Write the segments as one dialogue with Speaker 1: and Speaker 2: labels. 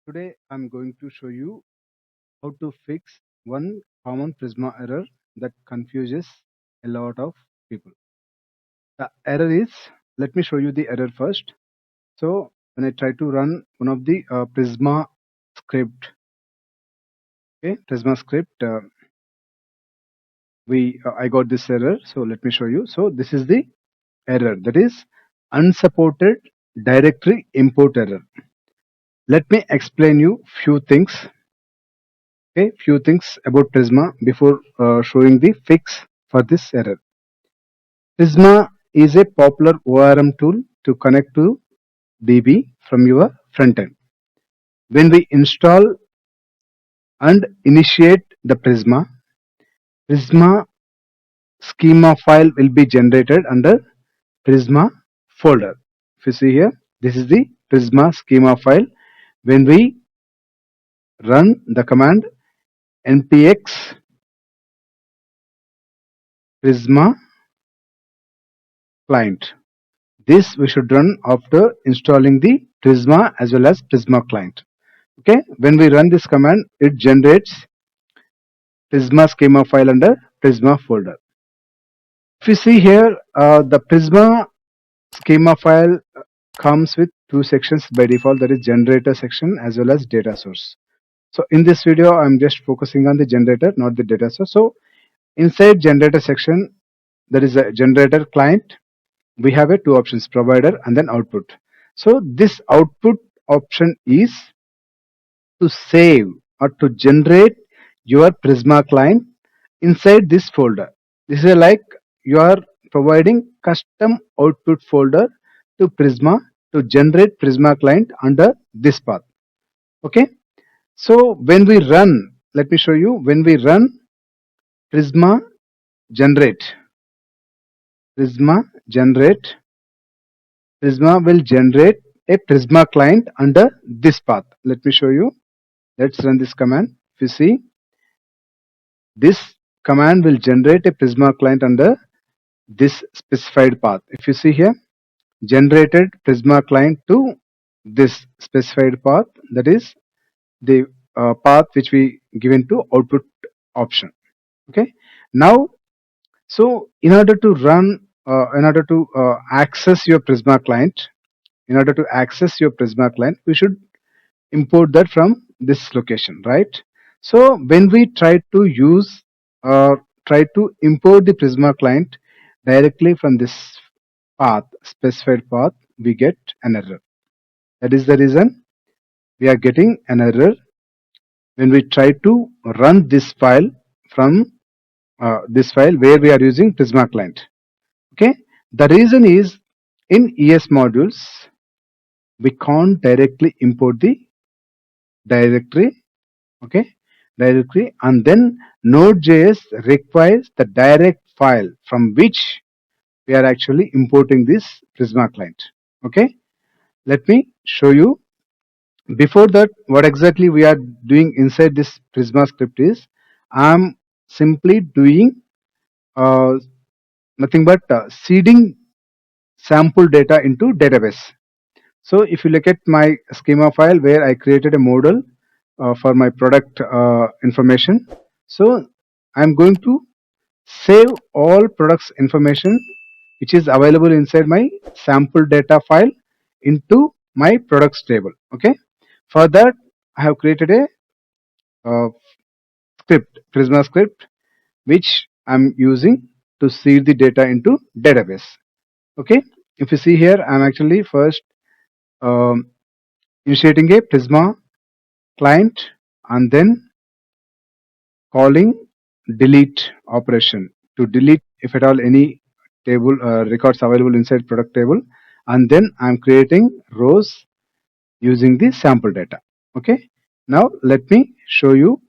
Speaker 1: Today I'm going to show you how to fix one common Prisma error that confuses a lot of people. The error is, let me show you the error first. So when I try to run one of the Prisma script, okay, Prisma script, I got this error. So let me show you. So this is the error, that is unsupported directory import error. Let me explain you few things. Okay, few things about Prisma before showing the fix for this error. Prisma is a popular ORM tool to connect to DB from your front end. When we install and initiate the Prisma schema file will be generated under Prisma folder. If you see here, this is the Prisma schema file. When we run the command npx Prisma Client, this we should run after installing the Prisma as well as Prisma Client. Okay, when we run this command, it generates Prisma schema file under Prisma folder. If you see here, the Prisma schema file comes with two sections by default, that is generator section as well as data source. So in this video, I'm just focusing on the generator, not the data source. So inside generator section, there is a generator client. We have two options, provider and then output. So this output option is to save or to generate your Prisma client inside this folder. This is like you are providing custom output folder to Prisma to generate Prisma client under this path. Okay, so when we run, let me show you, when we run Prisma generate, Prisma will generate a Prisma client under this path. Let me show you. Let's run this command. If you see, this command will generate a Prisma client under this specified path. If you see here, generated Prisma client to this specified path, that is the path which we given to output option. Okay, now, so in order to run, access your Prisma client, we should import that from this location, right? So when we try to import the Prisma client directly from this path, specified path, we get an error. That is the reason we are getting an error when we try to run this file from this file where we are using Prisma client. Okay, the reason is in ES modules we can't directly import the directory. Okay, directory, and then Node.js requires the direct file from which we are actually importing this Prisma client. Okay, let me show you. Before that, what exactly we are doing inside this Prisma script is, I'm simply doing nothing but seeding sample data into database. So if you look at my schema file where I created a model for my product information, so I'm going to save all products information which is available inside my sample data file into my products table. Okay, for that I have created a Prisma script, which I'm using to seed the data into database. Okay, if you see here, I'm actually first initiating a Prisma client and then calling delete operation to delete if at all any table records available inside product table, and then I'm creating rows using the sample data. Okay, now let me show you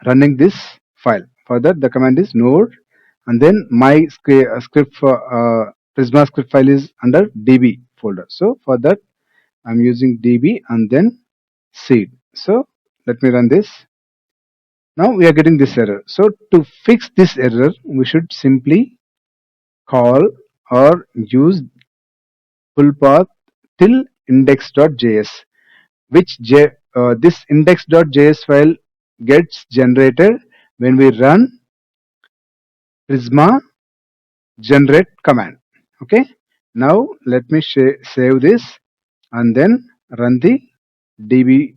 Speaker 1: running this file. For that, the command is node, and then my script for Prisma script file is under db folder. So for that, I'm using db and then seed. So let me run this. Now we are getting this error. So to fix this error, we should simply call or use full path till index.js, which this index.js file gets generated when we run Prisma generate command. Okay, now let me save this and then run the db,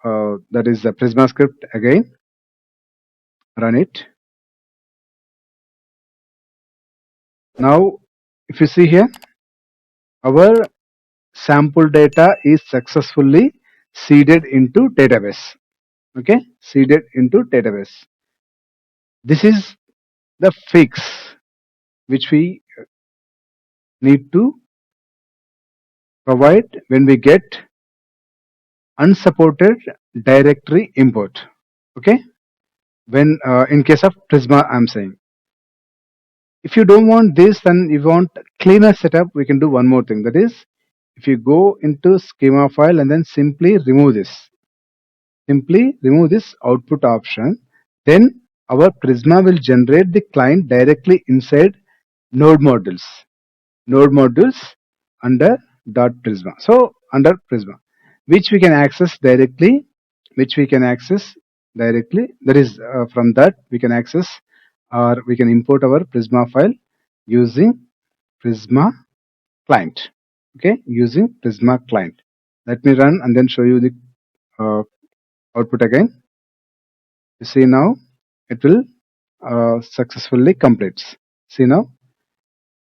Speaker 1: that is the Prisma script again. Run it. Now if you see here, our sample data is successfully seeded into database. Okay, seeded into database. This is the fix which we need to provide when we get unsupported directory import. Okay, when in case of Prisma I'm saying, if you don't want this and you want cleaner setup, we can do one more thing. That is, if you go into schema file and then simply remove this output option, then our Prisma will generate the client directly inside node modules under dot Prisma. So under Prisma, which we can access directly, that is, from that we can access, or we can import our Prisma file using Prisma Client. Okay, using Prisma Client. Let me run and then show you the output again. You see now it will successfully completes. See now,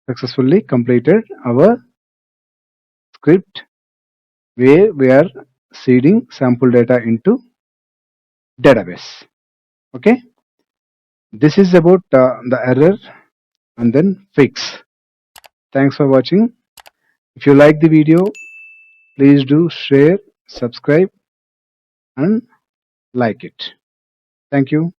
Speaker 1: successfully completed our script where we are seeding sample data into database. Okay, this is about the error and then fix. Thanks for watching. If you like the video, please do share, subscribe and like it. Thank you.